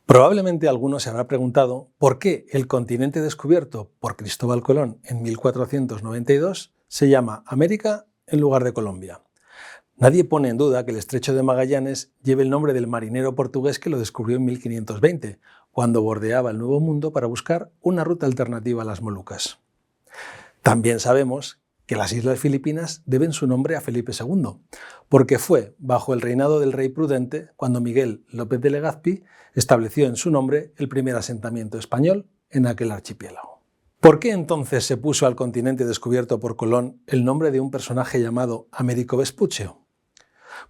Probablemente alguno se habrá preguntado por qué el continente descubierto por Cristóbal Colón en 1492 se llama América en lugar de Colombia. Nadie pone en duda que el Estrecho de Magallanes lleve el nombre del marinero portugués que lo descubrió en 1520, cuando bordeaba el Nuevo Mundo para buscar una ruta alternativa a las Molucas. También sabemos que las Islas Filipinas deben su nombre a Felipe II, porque fue bajo el reinado del rey Prudente cuando Miguel López de Legazpi estableció en su nombre el primer asentamiento español en aquel archipiélago. ¿Por qué entonces se puso al continente descubierto por Colón el nombre de un personaje llamado Américo Vespuccio?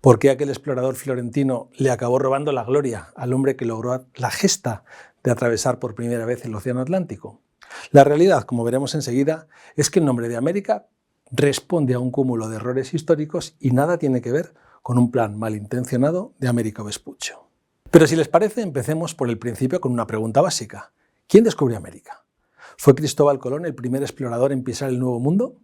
¿Por qué aquel explorador florentino le acabó robando la gloria al hombre que logró la gesta de atravesar por primera vez el Océano Atlántico? La realidad, como veremos enseguida, es que el nombre de América responde a un cúmulo de errores históricos y nada tiene que ver con un plan malintencionado de Américo Vespuccio. Pero si les parece, empecemos por el principio con una pregunta básica. ¿Quién descubrió América? ¿Fue Cristóbal Colón el primer explorador en pisar el Nuevo Mundo?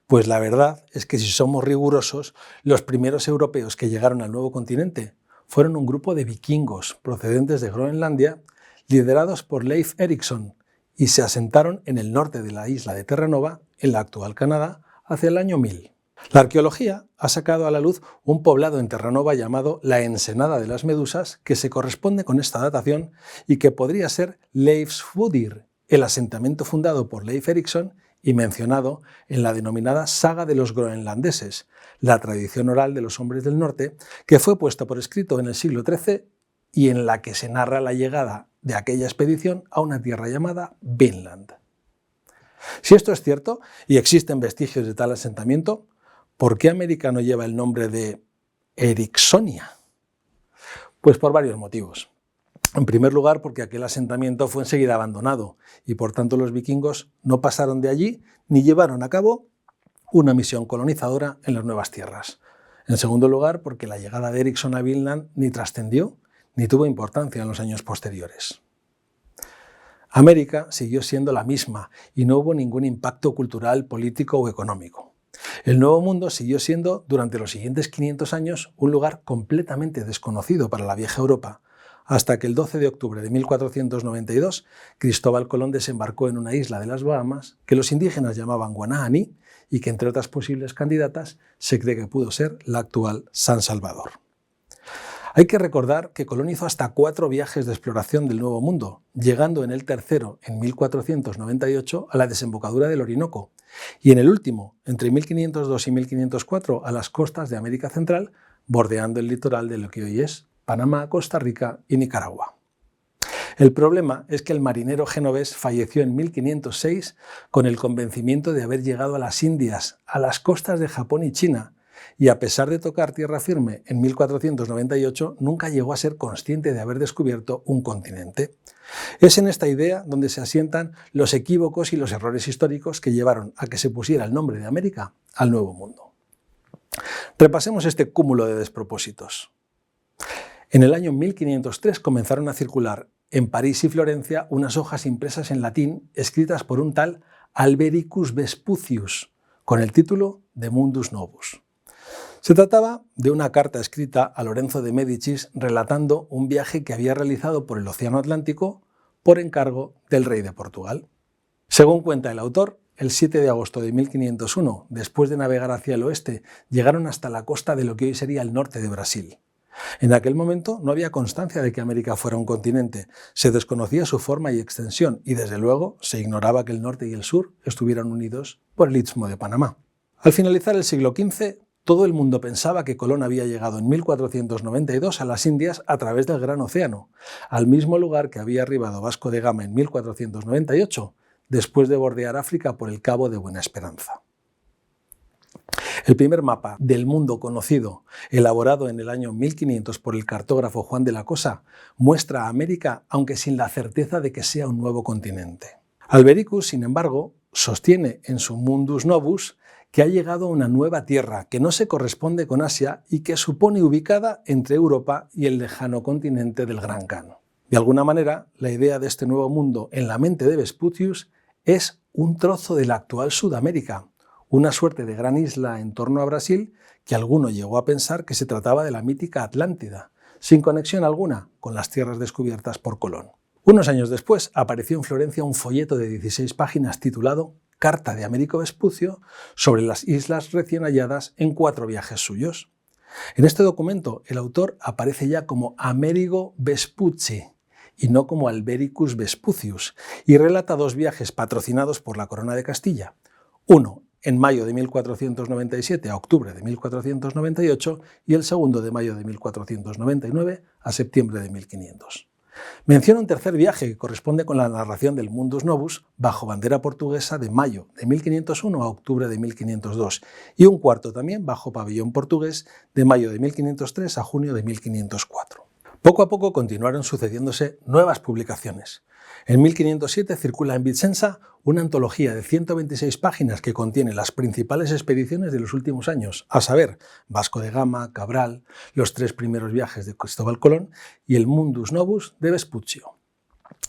Pues la verdad es que si somos rigurosos, los primeros europeos que llegaron al nuevo continente fueron un grupo de vikingos procedentes de Groenlandia, liderados por Leif Erikson, y se asentaron en el norte de la isla de Terranova, en la actual Canadá, hacia el año 1000. La arqueología ha sacado a la luz un poblado en Terranova llamado la Ensenada de las Medusas, que se corresponde con esta datación y que podría ser Leifsfjordur, el asentamiento fundado por Leif Erikson y mencionado en la denominada Saga de los Groenlandeses, la tradición oral de los hombres del norte, que fue puesta por escrito en el siglo XIII y en la que se narra la llegada de aquella expedición a una tierra llamada Vinland. Si esto es cierto y existen vestigios de tal asentamiento, ¿por qué América no lleva el nombre de Eriksonia? Pues por varios motivos. En primer lugar, porque aquel asentamiento fue enseguida abandonado y por tanto los vikingos no pasaron de allí ni llevaron a cabo una misión colonizadora en las nuevas tierras. En segundo lugar, porque la llegada de Ericsson a Vinland ni trascendió ni tuvo importancia en los años posteriores. América siguió siendo la misma y no hubo ningún impacto cultural, político o económico. El Nuevo Mundo siguió siendo, durante los siguientes 500 años, un lugar completamente desconocido para la vieja Europa, hasta que el 12 de octubre de 1492 Cristóbal Colón desembarcó en una isla de las Bahamas que los indígenas llamaban Guanahaní y que, entre otras posibles candidatas, se cree que pudo ser la actual San Salvador. Hay que recordar que Colón hizo hasta 4 viajes de exploración del Nuevo Mundo, llegando en el tercero, en 1498, a la desembocadura del Orinoco, y en el último, entre 1502 y 1504, a las costas de América Central, bordeando el litoral de lo que hoy es Panamá, Costa Rica y Nicaragua. El problema es que el marinero genovés falleció en 1506 con el convencimiento de haber llegado a las Indias, a las costas de Japón y China, y a pesar de tocar tierra firme en 1498, nunca llegó a ser consciente de haber descubierto un continente. Es en esta idea donde se asientan los equívocos y los errores históricos que llevaron a que se pusiera el nombre de América al Nuevo Mundo. Repasemos este cúmulo de despropósitos. En el año 1503 comenzaron a circular en París y Florencia unas hojas impresas en latín escritas por un tal Albericus Vespucius, con el título de Mundus Novus. Se trataba de una carta escrita a Lorenzo de Médicis relatando un viaje que había realizado por el Océano Atlántico por encargo del rey de Portugal. Según cuenta el autor, el 7 de agosto de 1501, después de navegar hacia el oeste, llegaron hasta la costa de lo que hoy sería el norte de Brasil. En aquel momento no había constancia de que América fuera un continente, se desconocía su forma y extensión y desde luego se ignoraba que el norte y el sur estuvieran unidos por el Istmo de Panamá. Al finalizar el siglo XV, todo el mundo pensaba que Colón había llegado en 1492 a las Indias a través del Gran Océano, al mismo lugar que había arribado Vasco de Gama en 1498, después de bordear África por el Cabo de Buena Esperanza. El primer mapa del mundo conocido, elaborado en el año 1500 por el cartógrafo Juan de la Cosa, muestra a América, aunque sin la certeza de que sea un nuevo continente. Albericus, sin embargo, sostiene en su Mundus Novus que ha llegado a una nueva tierra que no se corresponde con Asia y que supone ubicada entre Europa y el lejano continente del Gran Khan. De alguna manera, la idea de este nuevo mundo en la mente de Vespucius es un trozo de la actual Sudamérica, una suerte de gran isla en torno a Brasil que alguno llegó a pensar que se trataba de la mítica Atlántida, sin conexión alguna con las tierras descubiertas por Colón. Unos años después apareció en Florencia un folleto de 16 páginas titulado Carta de Américo Vespucio sobre las islas recién halladas en 4 viajes suyos. En este documento el autor aparece ya como Amerigo Vespucci y no como Albericus Vespucius, y relata 2 viajes patrocinados por la Corona de Castilla, uno en mayo de 1497 a octubre de 1498 y el segundo de mayo de 1499 a septiembre de 1500. Menciona un tercer viaje que corresponde con la narración del Mundus Novus bajo bandera portuguesa de mayo de 1501 a octubre de 1502 y un cuarto también bajo pabellón portugués de mayo de 1503 a junio de 1504. Poco a poco continuaron sucediéndose nuevas publicaciones. En 1507 circula en Vicenza una antología de 126 páginas que contiene las principales expediciones de los últimos años, a saber, Vasco de Gama, Cabral, los 3 primeros viajes de Cristóbal Colón y el Mundus Novus de Vespuccio.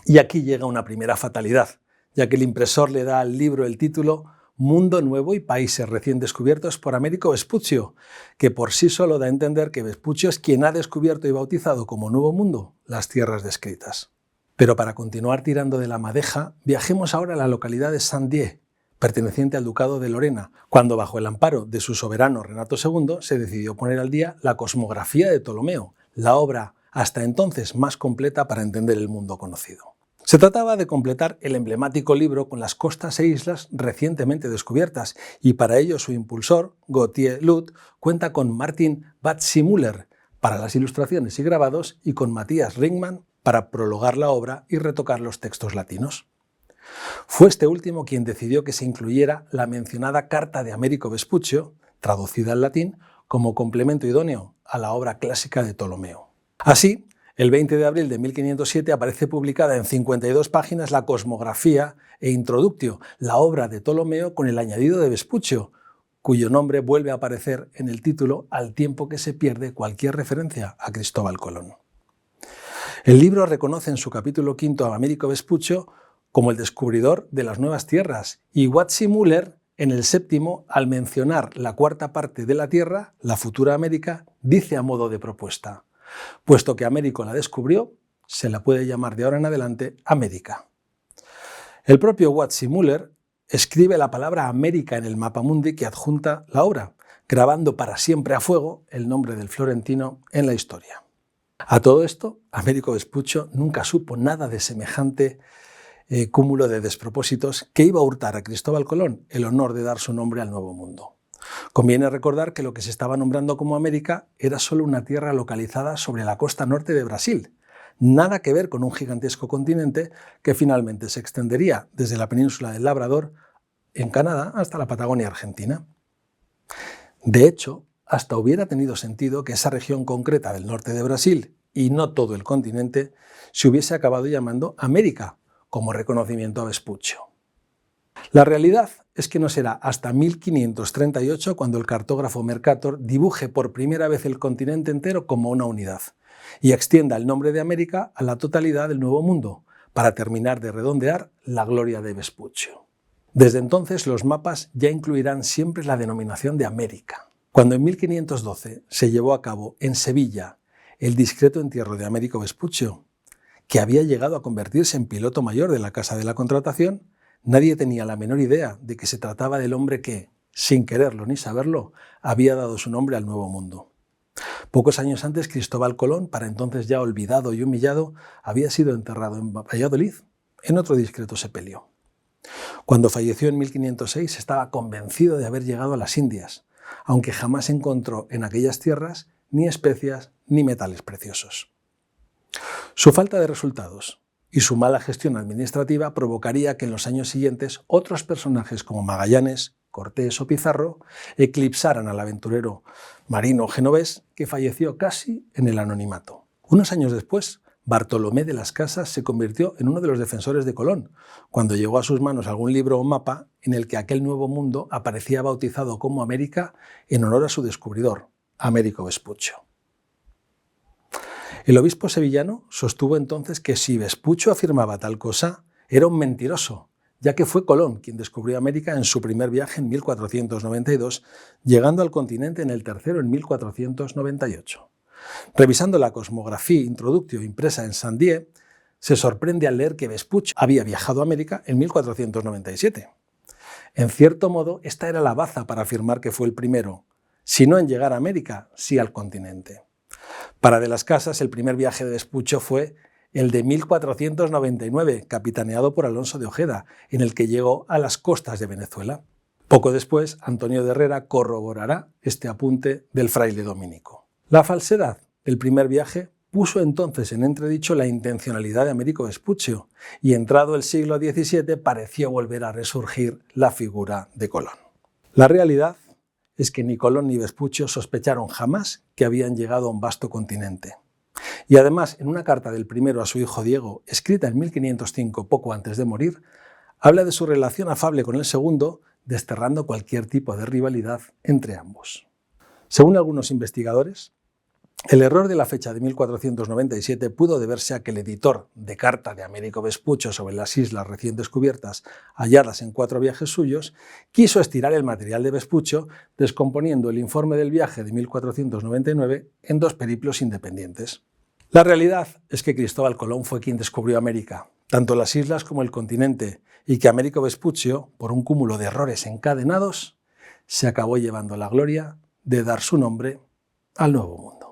Y aquí llega una primera fatalidad, ya que el impresor le da al libro el título Mundo Nuevo y Países Recién Descubiertos por Américo Vespuccio, que por sí solo da a entender que Vespuccio es quien ha descubierto y bautizado como Nuevo Mundo las tierras descritas. Pero para continuar tirando de la madeja, viajemos ahora a la localidad de Saint-Dié, perteneciente al Ducado de Lorena, cuando bajo el amparo de su soberano Renato II se decidió poner al día la Cosmografía de Ptolomeo, la obra hasta entonces más completa para entender el mundo conocido. Se trataba de completar el emblemático libro con las costas e islas recientemente descubiertas, y para ello su impulsor, Gauthier Lut, cuenta con Martin Batzimüller para las ilustraciones y grabados y con Matthias Ringmann para prologar la obra y retocar los textos latinos. Fue este último quien decidió que se incluyera la mencionada Carta de Américo Vespuccio, traducida al latín, como complemento idóneo a la obra clásica de Ptolomeo. Así, el 20 de abril de 1507 aparece publicada en 52 páginas la Cosmografía e Introductio, la obra de Ptolomeo con el añadido de Vespuccio, cuyo nombre vuelve a aparecer en el título al tiempo que se pierde cualquier referencia a Cristóbal Colón. El libro reconoce en su capítulo 5 a Américo Vespuccio como el descubridor de las nuevas tierras y Batzimüller en el 7, al mencionar la 4ª parte de la Tierra, la futura América, dice a modo de propuesta: puesto que Américo la descubrió, se la puede llamar de ahora en adelante América. El propio Batzimüller escribe la palabra América en el mapamundi que adjunta la obra, grabando para siempre a fuego el nombre del florentino en la historia. A todo esto, Américo Vespuccio nunca supo nada de semejante cúmulo de despropósitos que iba a hurtar a Cristóbal Colón el honor de dar su nombre al Nuevo Mundo. Conviene recordar que lo que se estaba nombrando como América era solo una tierra localizada sobre la costa norte de Brasil, nada que ver con un gigantesco continente que finalmente se extendería desde la península del Labrador en Canadá hasta la Patagonia argentina. De hecho, hasta hubiera tenido sentido que esa región concreta del norte de Brasil, y no todo el continente, se hubiese acabado llamando América, como reconocimiento a Vespuccio. La realidad es que no será hasta 1538 cuando el cartógrafo Mercator dibuje por primera vez el continente entero como una unidad y extienda el nombre de América a la totalidad del Nuevo Mundo, para terminar de redondear la gloria de Vespuccio. Desde entonces los mapas ya incluirán siempre la denominación de América. Cuando en 1512 se llevó a cabo en Sevilla el discreto entierro de Américo Vespuccio, que había llegado a convertirse en piloto mayor de la Casa de la Contratación, nadie tenía la menor idea de que se trataba del hombre que, sin quererlo ni saberlo, había dado su nombre al Nuevo Mundo. Pocos años antes, Cristóbal Colón, para entonces ya olvidado y humillado, había sido enterrado en Valladolid, en otro discreto sepelio. Cuando falleció en 1506 estaba convencido de haber llegado a las Indias, aunque jamás encontró en aquellas tierras ni especias ni metales preciosos. Su falta de resultados y su mala gestión administrativa provocaría que en los años siguientes otros personajes como Magallanes, Cortés o Pizarro eclipsaran al aventurero marino genovés que falleció casi en el anonimato. Unos años después, Bartolomé de las Casas se convirtió en uno de los defensores de Colón, cuando llegó a sus manos algún libro o mapa en el que aquel Nuevo Mundo aparecía bautizado como América en honor a su descubridor, Américo Vespuccio. El obispo sevillano sostuvo entonces que si Vespuccio afirmaba tal cosa, era un mentiroso, ya que fue Colón quien descubrió América en su primer viaje en 1492, llegando al continente en el tercero en 1498. Revisando la Cosmographie Introductio impresa en Saint-Dié, se sorprende al leer que Vespucci había viajado a América en 1497. En cierto modo, esta era la baza para afirmar que fue el primero, si no en llegar a América, sí al continente. Para de las Casas, el primer viaje de Vespucci fue el de 1499, capitaneado por Alonso de Ojeda, en el que llegó a las costas de Venezuela. Poco después, Antonio de Herrera corroborará este apunte del fraile dominico. La falsedad del primer viaje puso entonces en entredicho la intencionalidad de Américo Vespucci y entrado el siglo XVII pareció volver a resurgir la figura de Colón. La realidad es que ni Colón ni Vespucci sospecharon jamás que habían llegado a un vasto continente. Y además, en una carta del primero a su hijo Diego, escrita en 1505, poco antes de morir, habla de su relación afable con el segundo, desterrando cualquier tipo de rivalidad entre ambos. Según algunos investigadores, el error de la fecha de 1497 pudo deberse a que el editor de carta de Américo Vespucci sobre las islas recién descubiertas, halladas en 4 viajes suyos, quiso estirar el material de Vespucci, descomponiendo el informe del viaje de 1499 en 2 periplos independientes. La realidad es que Cristóbal Colón fue quien descubrió América, tanto las islas como el continente, y que Américo Vespucci, por un cúmulo de errores encadenados, se acabó llevando la gloria de dar su nombre al Nuevo Mundo.